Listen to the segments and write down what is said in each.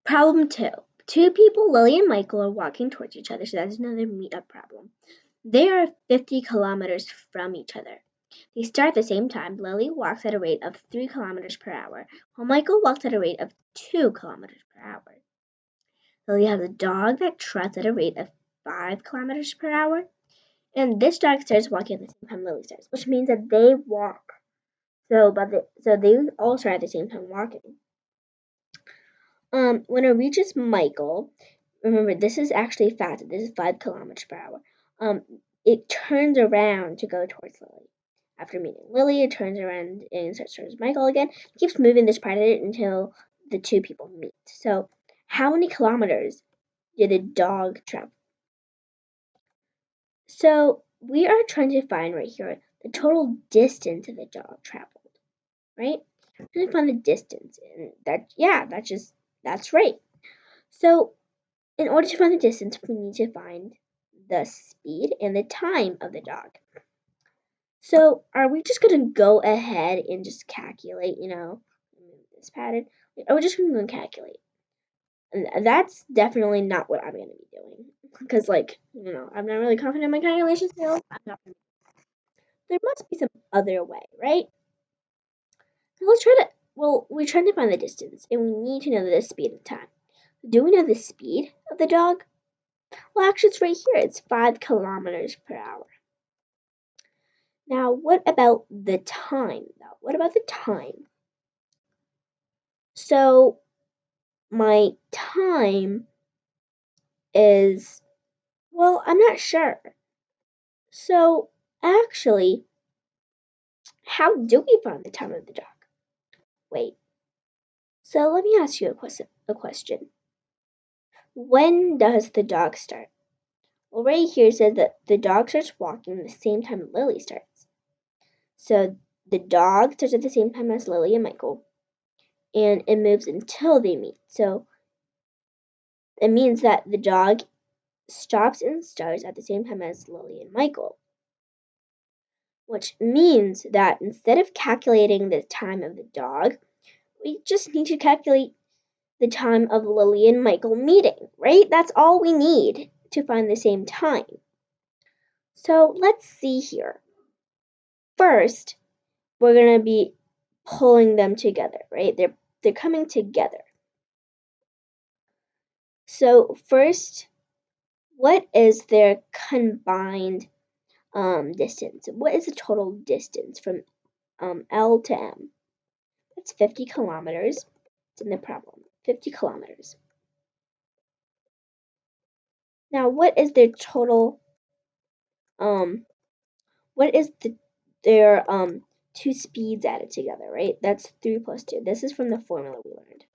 Problem 2. Two people, Lily and Michael, are walking towards each other, so that's another meetup problem. They are 50 kilometers from each other. They start at the same time. Lily walks at a rate of 3 kilometers per hour, while Michael walks at a rate of 2 kilometers per hour. Lily has a dog that trots at a rate of 5 kilometers per hour, and this dog starts walking at the same time Lily starts, which means that they walk. So they all start at the same time walking. When it reaches Michael, remember this is actually fast. This is 5 kilometers per hour. It turns around to go towards Lily. After meeting Lily, it turns around and starts towards Michael again. It keeps moving this part of it until the two people meet. So, how many kilometers did the dog travel? So, we are trying to find right here the total distance that the dog traveled, right? Trying to find the distance, and that's right. So, in order to find the distance, we need to find the speed and the time of the dog. So, are we just going to go ahead and just calculate, this pattern? Are we just going to go and calculate? And that's definitely not what I'm going to be doing. Because, I'm not really confident in my calculation skills. There must be some other way, right? So we're trying to find the distance, and we need to know the speed and time. Do we know the speed of the dog? Well, actually, it's right here. It's 5 kilometers per hour. Now, what about the time, though? What about the time? So, my time is, well, I'm not sure. So, actually, how do we find the time of the dog? Wait. So, let me ask you a question. When does the dog start? Well, right here says that the dog starts walking at the same time Lily starts. So, the dog starts at the same time as Lily and Michael, and it moves until they meet. So, it means that the dog stops and starts at the same time as Lily and Michael, which means that instead of calculating the time of the dog, we just need to calculate the time of Lily and Michael meeting, right? That's all we need to find the same time. So let's see here. First, we're going to be pulling them together, right? They're coming together. So first, what is their combined distance? What is the total distance from L to M? That's 50 kilometers. It's in the problem. 50 kilometers. Now, what is their total? What is their two speeds added together? Right. That's 3 plus 2. This is from the formula we learned.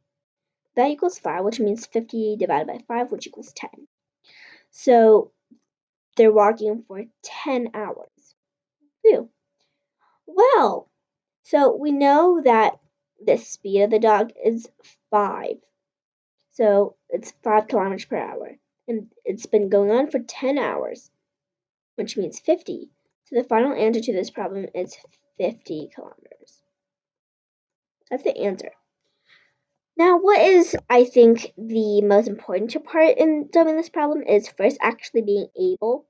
That equals 5, which means 50 divided by 5, which equals 10. So they're walking for 10 hours. Phew. Well, so we know that the speed of the dog is 5. So it's 5 kilometers per hour. And it's been going on for 10 hours, which means 50. So the final answer to this problem is 50 kilometers. That's the answer. Now, what is, I think, the most important part in solving this problem is first actually being able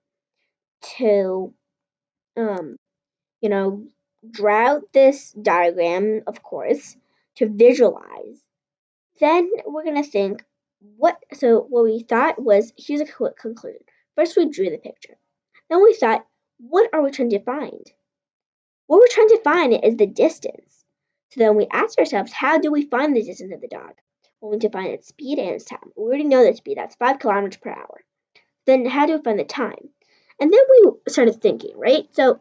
to, draw out this diagram, of course, to visualize. Then we're going to think, what we thought was, here's a quick conclusion. First, we drew the picture. Then we thought, what are we trying to find? What we're trying to find is the distance. So then we asked ourselves, how do we find the distance of the dog? Well, we need to find its speed and its time. We already know the speed, that's 5 kilometers per hour. Then how do we find the time? And then we started thinking, right? So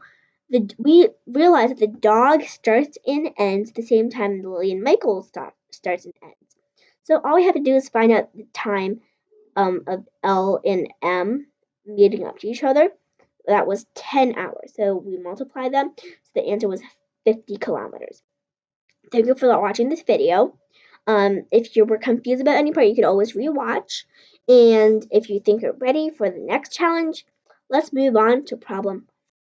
we realized that the dog starts and ends the same time Lily and Michael starts and ends. So all we have to do is find out the time of L and M meeting up to each other. That was 10 hours. So we multiplied them. So the answer was 50 kilometers. Thank you for watching this video. If you were confused about any part, you could always rewatch. And if you think you're ready for the next challenge, let's move on to problem